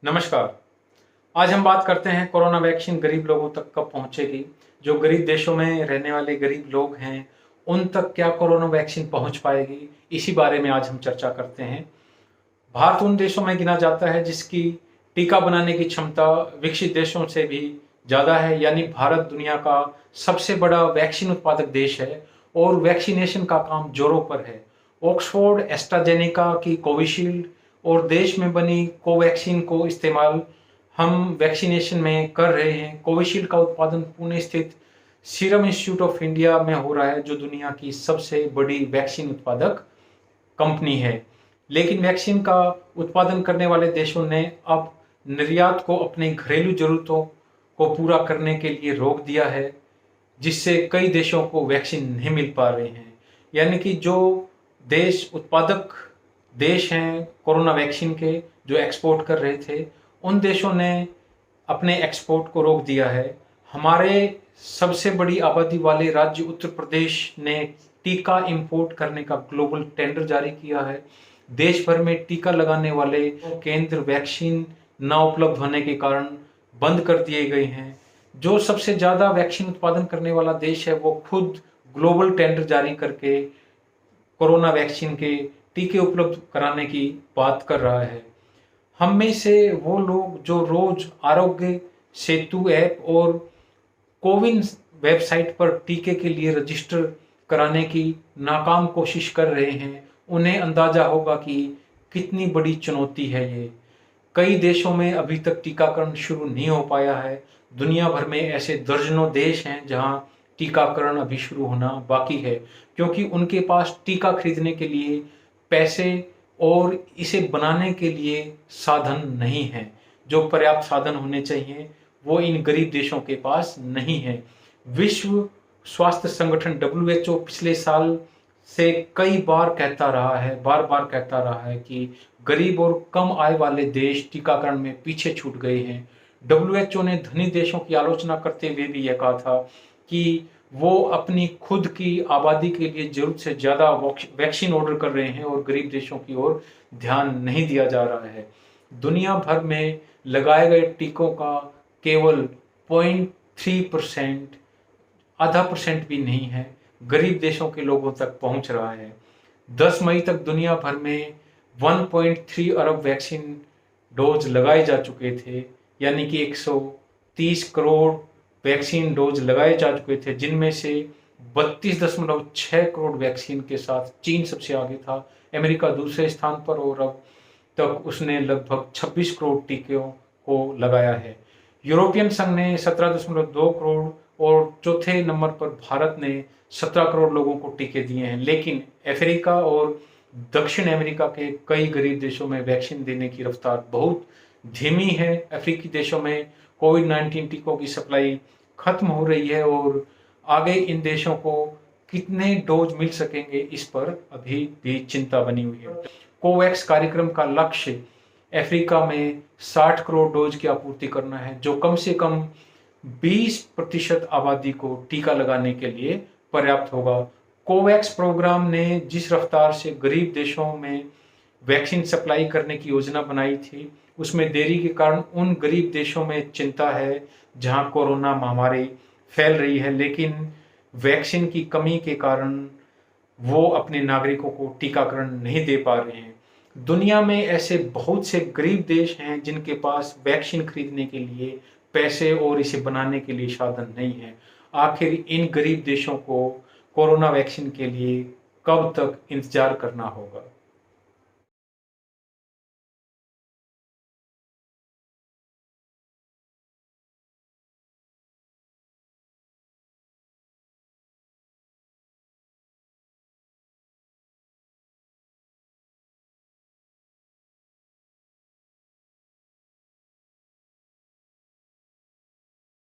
नमस्कार। आज हम बात करते हैं कोरोना वैक्सीन गरीब लोगों तक कब पहुंचेगी। जो गरीब देशों में रहने वाले गरीब लोग हैं उन तक क्या कोरोना वैक्सीन पहुंच पाएगी, इसी बारे में आज हम चर्चा करते हैं। भारत उन देशों में गिना जाता है जिसकी टीका बनाने की क्षमता विकसित देशों से भी ज़्यादा है, यानी भारत दुनिया का सबसे बड़ा वैक्सीन उत्पादक देश है और वैक्सीनेशन का काम जोरों पर है। ऑक्सफोर्ड एस्ट्राजेनेका की कोविशील्ड और देश में बनी कोवैक्सीन को इस्तेमाल हम वैक्सीनेशन में कर रहे हैं। कोविशील्ड का उत्पादन पुणे स्थित सीरम इंस्टीट्यूट ऑफ इंडिया में हो रहा है, जो दुनिया की सबसे बड़ी वैक्सीन उत्पादक कंपनी है। लेकिन वैक्सीन का उत्पादन करने वाले देशों ने अब निर्यात को अपने घरेलू जरूरतों को पूरा करने के लिए रोक दिया है, जिससे कई देशों को वैक्सीन नहीं मिल पा रहे हैं। यानी कि जो देश उत्पादक देश हैं कोरोना वैक्सीन के, जो एक्सपोर्ट कर रहे थे, उन देशों ने अपने एक्सपोर्ट को रोक दिया है। हमारे सबसे बड़ी आबादी वाले राज्य उत्तर प्रदेश ने टीका इंपोर्ट करने का ग्लोबल टेंडर जारी किया है। देश भर में टीका लगाने वाले केंद्र वैक्सीन न उपलब्ध होने के कारण बंद कर दिए गए हैं। जो सबसे ज़्यादा वैक्सीन उत्पादन करने वाला देश है वो खुद ग्लोबल टेंडर जारी करके कोरोना वैक्सीन के टीके उपलब्ध कराने की बात कर रहा है। हम में से वो लोग जो रोज आरोग्य सेतु ऐप और कोविन वेबसाइट पर टीके के लिए रजिस्टर कराने की नाकाम कोशिश कर रहे हैं, उन्हें अंदाजा होगा कि कितनी बड़ी चुनौती है ये। कई देशों में अभी तक टीकाकरण शुरू नहीं हो पाया है। दुनिया भर में ऐसे दर्जनों देश हैं जहां टीकाकरण अभी शुरू होना बाकी है, क्योंकि उनके पास टीका खरीदने के लिए पैसे और इसे बनाने के लिए साधन नहीं है। जो पर्याप्त साधन होने चाहिए वो इन गरीब देशों के पास नहीं है। विश्व स्वास्थ्य संगठन WHO पिछले साल से कई बार कहता रहा है, बार बार कहता रहा है कि गरीब और कम आय वाले देश टीकाकरण में पीछे छूट गए हैं। WHO ने धनी देशों की आलोचना करते हुए भी यह कहा था कि वो अपनी खुद की आबादी के लिए जरूरत से ज़्यादा वैक्सीन ऑर्डर कर रहे हैं और गरीब देशों की ओर ध्यान नहीं दिया जा रहा है। दुनिया भर में लगाए गए टीकों का केवल 0.3%, आधा % भी नहीं है, गरीब देशों के लोगों तक पहुंच रहा है। 10 मई तक दुनिया भर में 1.3 अरब वैक्सीन डोज लगाए जा चुके थे, यानी कि 130 करोड़ वैक्सीन डोज लगाए जा चुके थे, जिनमें से 32.6 करोड़ वैक्सीन के साथ चीन सबसे आगे था, अमेरिका दूसरे स्थान पर, और अब तक उसने लगभग 26 करोड़ टीकों को लगाया है। यूरोपियन संघ ने 17.2 करोड़ और चौथे नंबर पर भारत ने 17 करोड़ लोगों को टीके दिए हैं। लेकिन अफ्रीका और दक्षिण अमेरिका के कई गरीब देशों में वैक्सीन देने की रफ्तार बहुत धीमी है। अफ्रीकी देशों में कोविड-19 टीकों की सप्लाई खत्म हो रही है और आगे इन देशों को कितने डोज मिल सकेंगे इस पर अभी भी चिंता बनी हुई है। कोवैक्स कार्यक्रम का लक्ष्य अफ्रीका में 60 करोड़ डोज की आपूर्ति करना है, जो कम से कम 20% आबादी को टीका लगाने के लिए पर्याप्त होगा। कोवैक्स प्रोग्राम ने जिस रफ्तार से गरीब देशों में वैक्सीन सप्लाई करने की योजना बनाई थी, उसमें देरी के कारण उन गरीब देशों में चिंता है जहां कोरोना महामारी फैल रही है, लेकिन वैक्सीन की कमी के कारण वो अपने नागरिकों को टीकाकरण नहीं दे पा रहे हैं। दुनिया में ऐसे बहुत से गरीब देश हैं जिनके पास वैक्सीन खरीदने के लिए पैसे और इसे बनाने के लिए साधन नहीं है। आखिर इन गरीब देशों को कोरोना वैक्सीन के लिए कब तक इंतजार करना होगा?